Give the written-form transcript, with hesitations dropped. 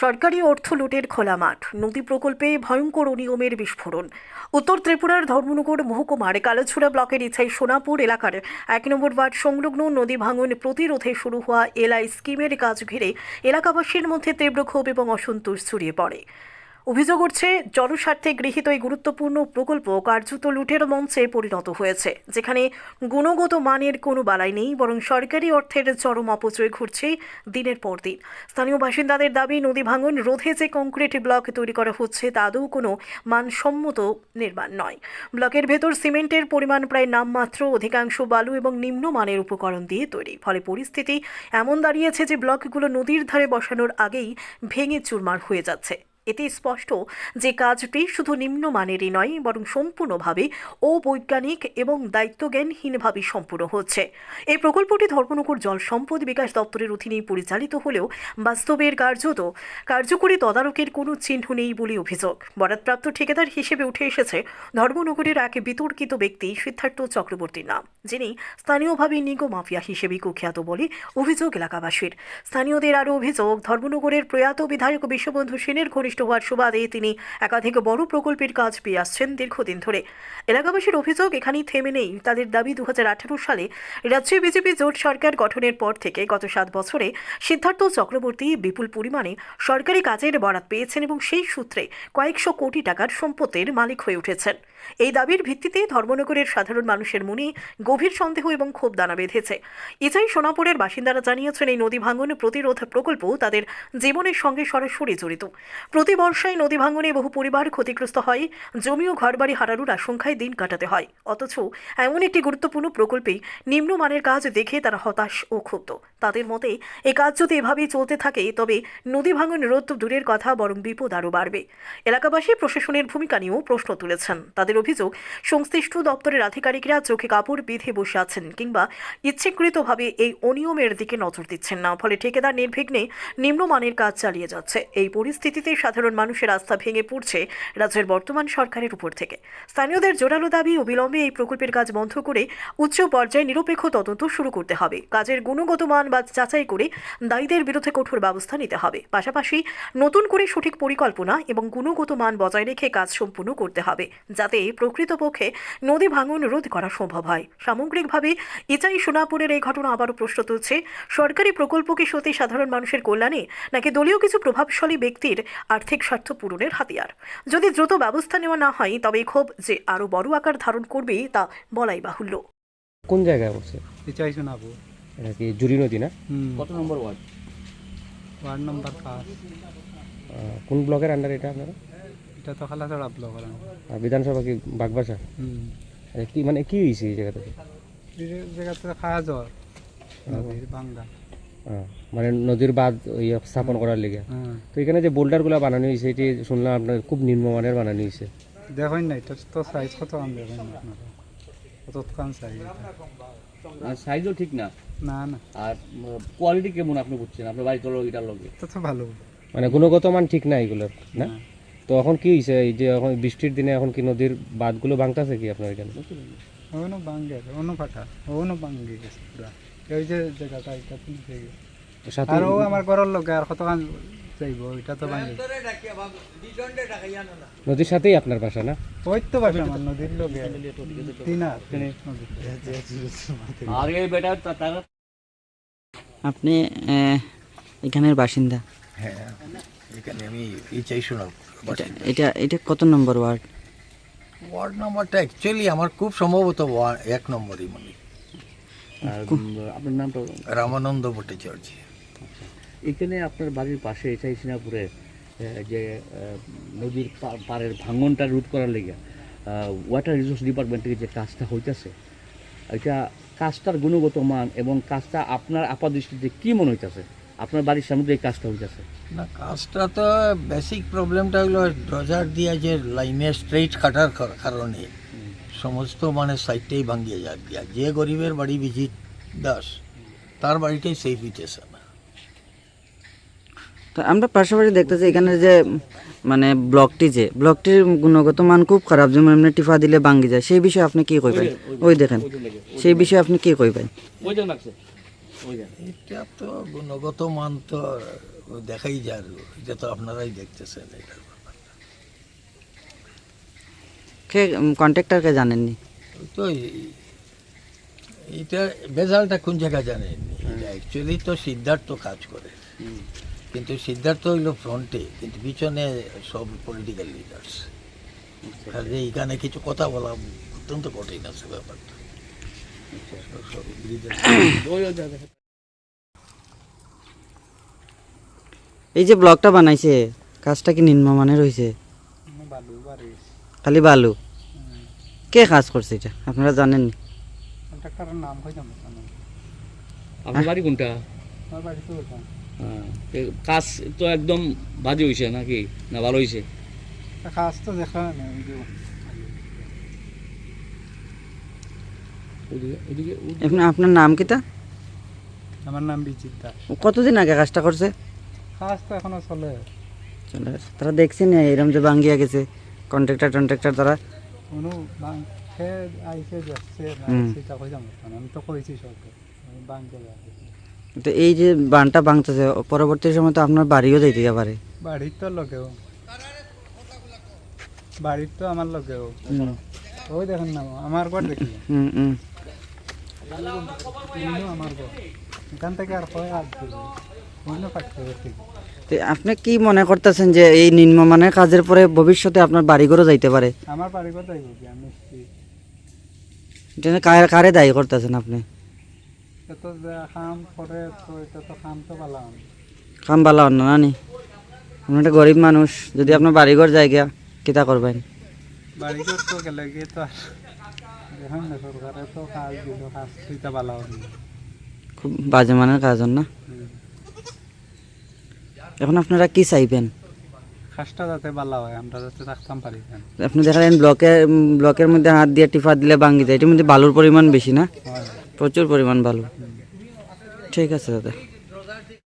সরকারি অর্থ লুটের খোলা মাঠ, নদী প্রকল্পে ভয়ঙ্কর অনিয়মের বিস্ফোরণ। উত্তর ত্রিপুরার ধর্মনগর মহকুমার কালাছুড়া ব্লকের ইছাই সোনাপুর এলাকার ১ নম্বর ওয়ার্ড সংলগ্ন নদী ভাঙন প্রতিরোধে শুরু হওয়া এলআই স্কিমের কাজ ঘিরে এলাকাবাসীর মধ্যে তীব্র ক্ষোভ এবং অসন্তোষ ছড়িয়ে পড়ে। অভিযোগ উঠছে, জনস্বার্থে গৃহীত এই গুরুত্বপূর্ণ প্রকল্প কার্যত লুটের মঞ্চে পরিণত হয়েছে, যেখানে গুণগত মানের কোনো বালাই নেই, বরং সরকারি অর্থের চরম অপচয় ঘটছে দিনের পর দিন। স্থানীয় বাসিন্দাদের দাবি, নদী ভাঙন রোধে যে কংক্রিট ব্লক তৈরি করা হচ্ছে তা আদৌ কোনো মানসম্মত নির্মাণ নয়। ব্লকের ভেতর সিমেন্টের পরিমাণ প্রায় নামমাত্র, অধিকাংশ বালু এবং নিম্নমানের উপকরণ দিয়ে তৈরি। ফলে পরিস্থিতি এমন দাঁড়িয়েছে যে ব্লকগুলো নদীর ধারে বসানোর আগেই ভেঙে চুরমার হয়ে যাচ্ছে। এতে স্পষ্ট যে কাজটি শুধু নিম্নমানেরই নয়, বরং সম্পূর্ণভাবে অবৈজ্ঞানিক এবং দায়িত্বজ্ঞানহীনভাবে সম্পূর্ণ হচ্ছে। এই প্রকল্পটি ধর্মনগর জল সম্পদ বিকাশ দপ্তরের অধীনে পরিচালিত হলেও বাস্তবের কার্যকরী তদারকির কোনো চিহ্ন নেই বলে অভিযোগ। বরাদপ্রাপ্ত ঠিকাদার হিসেবে উঠে এসেছে ধর্মনগরের এক বিতর্কিত ব্যক্তি সিদ্ধার্থ চক্রবর্তীর নাম, যিনি স্থানীয়ভাবে নিগো মাফিয়া হিসেবে কুখ্যাত বলে অভিযোগ এলাকাবাসীর। স্থানীয়দের আরও অভিযোগ, ধর্মনগরের প্রয়াত বিধায়ক বিশ্ববন্ধু সেনের ঘনিষ্ঠ হওয়ার সুবাদে তিনি একাধিক বড় প্রকল্পের কাজ পেয়ে আসছেন দীর্ঘদিন ধরে। এলাকাবাসীর অভিযোগ এখানেই থেমে নেই। তাদের দাবি, 2018 সালে রাজ্যে বিজেপি জোট সরকার গঠনের পর থেকে গত 7 বছরে সিদ্ধার্থ চক্রবর্তী বিপুল পরিমাণে সরকারি কাজের বরাত পেয়েছেন এবং সেই সূত্রে কয়েকশো কোটি টাকার সম্পত্তির মালিক হয়ে উঠেছেন। এই দাবির ভিত্তিতে ধর্মনগরের সাধারণ মানুষের মনে গভীর সন্দেহ এবং ক্ষোভ দানা বেঁধেছে। ইছাই সোনাপুরের বাসিন্দারা জানিয়েছেন, এই নদী ভাঙন প্রতিরোধ প্রকল্প তাদের জীবনের সঙ্গে সরাসরি জড়িত। প্রতি বর্ষায় নদী ভাঙনে বহু পরিবার ক্ষতিগ্রস্ত হয়, জমি ও ঘরবাড়ি হারানোর আশঙ্কায় দিন কাটাতে হয়। অথচ এমন একটি গুরুত্বপূর্ণ প্রকল্পে নিম্নমানের কাজ দেখে তারা হতাশ ও ক্ষুব্ধ। তাদের মতে, এই কাজ যদি এভাবেই চলতে থাকে তবে নদী ভাঙন রোধ দূরের কথা, বরং বিপদ আরও বাড়বে। এলাকাবাসী প্রশাসনের ভূমিকা নিয়েও প্রশ্ন তুলেছেন। তাদের অভিযোগ, সংশ্লিষ্ট দপ্তরের আধিকারিকরা চোখে কাপড় বেঁধে বসে আছেন কিংবা ইচ্ছাকৃতভাবে এই অনিয়মের দিকে নজর দিচ্ছেন না। ফলে ঠিকাদার নির্বিঘ্নে নিম্নমানের কাজ চালিয়ে যাচ্ছে। এই পরিস্থিতিতে সাধারণ মানুষের আস্থা ভেঙে পড়ছে রাজ্যের বর্তমান সরকারের উপর থেকে। স্থানীয়দের জোরালো দাবি, অবিলম্বে এই প্রকল্পের কাজ বন্ধ করে উচ্চ পর্যায়ে নিরপেক্ষ তদন্ত শুরু করতে হবে। কাজের গুণগত মান যাচাই করে দায়ীদের বিরুদ্ধে কঠোর ব্যবস্থা নিতে হবে। পাশাপাশি নতুন করে সঠিক পরিকল্পনা এবং গুণগত মান বজায় রেখে কাজ সম্পূর্ণ করতে হবে, যাতে প্রকৃতপক্ষে নদী ভাঙন রোধ করা সম্ভব হয়। সামগ্রিকভাবে ইছাই সোনাপুরের এই ঘটনা আবারও প্রশ্ন তুলছে, সরকারি প্রকল্প কি সত্যি সাধারণ মানুষের কল্যাণে, নাকি দলীয় কিছু প্রভাবশালী ব্যক্তির আর্থিক স্বার্থ পূরণের হাতিয়ার? যদি দ্রুত ব্যবস্থা নেওয়া না হয় তবে ক্ষোভ যে আরও বড় আকার ধারণ করবে তা বলাই বাহুল্য। কোন জায়গায় বসে? ইছাই সোনাপুর। এটা কি জুরি নদী না? কত নম্বর ওয়ার্ড? Ward number 5। কোন ব্লকের আন্ডারে এটা আপনারা? এটা তো খালাছড়া ব্লক। আর বিধানসভা কি বাগবাসা? কি মানে কি হয়েছে এই জায়গাতে? এই জায়গাতে খাওয়া জ্বর নদীর বাংলা, মানে নদীর বাঁধ স্থাপন করার লেগে। তো এখানে যে বোল্ডারগুলো বানানো হয়েছে, এটি শুনলাম আপনার খুব নিম্নমানের বানানো হয়েছে। দেখেন না, এটা তো সাইজ কত কান দেখেন না আপনারা, কত কান সাইজ। সাইজও ঠিক না। না না, আর কোয়ালিটি কেমন আপনি বুঝছেন? আপনার বাড়ি চলো এটার লগে এটা তো ভালো মানে গুণগত মান ঠিক না এগুলোর না। তো এখন কি হয়েছে, এই যে এখন বৃষ্টির দিনে এখন কি নদীর বাঁধগুলো ভাঙতেছে কি আপনার এখানে? ওনো ভাঙ্গে, ওনো ফাটা, ওনো ভাঙ্গে গেছে পুরা। এই যে জায়গাটা এটা থেকে আর ও আমার ঘরের লগে আর কত কান যাইব, এটা তো ভাঙ্গে। নদীর সাথেই আপনার বাসা না? ওই তো বাসা আমার নদীর লগে তিনা আর এই বেটা তারা। আপনি এখানের বাসিন্দা? হ্যাঁ, এখানে আমি ইছাই সোনাপুর। এটা এটা কত নম্বর ওয়ার্ড? ওয়ার্ড নাম্বারটা অ্যাকচুয়ালি আমার খুব সম্ভবত 1 নম্বরই মানে। আপনার নামটা? রামানন্দ ভট্টাচার্য। এখানে আপনার বাড়ির পাশে ইছাই সোনাপুরে যে নদীর পাড়ের ভাঙনটা রোধ করার লেগে ওয়াটার রিসোর্স ডিপার্টমেন্ট থেকে যে কাজটা হইতেছে, এটা কাজটার গুণগত মান এবং কাজটা আপনার আপাতদৃষ্টিতে কি মনে হইতেছে? আপনার বাড়ির সামনে এই কাজটা হইতেছে না, কাজটা তো বেসিক প্রবলেমটা হলো ড্রজার দিয়ে যে লাইনে স্ট্রেইট কাটার কারণে সমস্ত মানে সাইডটাই ভাঙিয়ে যাক দিয়া। যে গরিবের বাড়ি ভিজিট দাস, তার বাড়িটাই সেফ হইতেছে না। তো আমরা পাশাপাশি দেখতেছি এখানে যে মানে ব্লকটির গুণগত মান খুব খারাপ, যেমন এমনি টিফা দিলে ভাঙ্গি যায়। সেই বিষয়ে আপনি কি কইবেন? ওই দেখেন, সেই বিষয়ে আপনি কি কইবেন? এটা তো গুণগত মান তো দেখাই যার, এটা তো আপনারাই দেখতেছেন এটা। কে কন্ট্রাক্টরকে জানেননি? তো এটা বেজালটা কোন জায়গা জানেন, অ্যাকচুয়ালি তো সিদ্ধার্থ কাজ করে, কিন্তু সিদ্ধার্থ হইল ফ্রন্টে, কিন্তু পিছনে সব পলিটিক্যাল লিডার্স। কাজে এখানে কিছু কথা বলা অত্যন্ত কঠিন আছে ব্যাপারটা। সব leaders- এই যে ব্লকটা বানাইছে, কাজটা কি নিম্নমানের হয়েছে? বালু বাড়ি খালি বালু? কে কাজ করছে এটা আপনারা জানেননি? কন্ট্রাক্টরের নাম হয়ে যাবে না। আপনার বাড়ি কোনটা? আমার বাড়ি তো ওটা। কাজ তো একদম বাজে হয়েছে নাকি, না ভালো হয়েছে? কাজ তো দেখা না, ওই যে আপনার নাম কিতা? আমার নাম বিজিত দাস। কতদিন আগে কাজটা করছে? কাজ তো এখনো চলে। চলে আসে। তারা দেখছেন এরকম যে ভাঙ্গিয়া গেছে কন্ট্রাক্টর তারা? কোনো সে আইসে যাচ্ছে না, সেটা হয়ে যাবে না। আমি তো কইছি সবকে বাংকে যাবে। তো এই যে বানটা ভাঙতেছে, পরবর্তী সময় তো আপনার বাড়িও যাইতে পারে। বাড়ির তো লোকেও, বাড়ির তো আমার লোকেও। ওই দেখেন না আমার ঘর দেখি, আমার ঘর এখান থেকে আর হয় আর অন্য কাটতে হবে। তো আপনি কি মনে করতেছেন যে এই নিম্নমানের কাজের পরে ভবিষ্যতে আপনার বাড়িঘরও যাইতে পারে? আমার বাড়ি কোথায় কি আমি এটা কারে দায়ী করতেছেন আপনি? তো খাম করে, তো এটা তো খাম তো পালাম। কাম বালা অন্য না নি? আপনি একটা গরিব মানুষ, যদি আপনার বাড়িঘর জায়গা কিতা করবেন? বাড়ি করতে গেলে গিয়ে তো আর দেখেন না, সরকারে তো কাজ দিল, কাজ দিতে পালাম। খুব বাজে মানের কাজ না? এখন আপনারা কি চাইবেন? কাজটা যাতে ভালো হয়, আমরা যাতে থাকতাম পারি। আপনি দেখালেন ব্লকের মধ্যে হাত দিয়ে টিফা দিলে ভাঙ্গি যায়, এটার মধ্যে বালুর পরিমাণ বেশি না? প্রচুর পরিমাণ বালু। ঠিক আছে দাদা।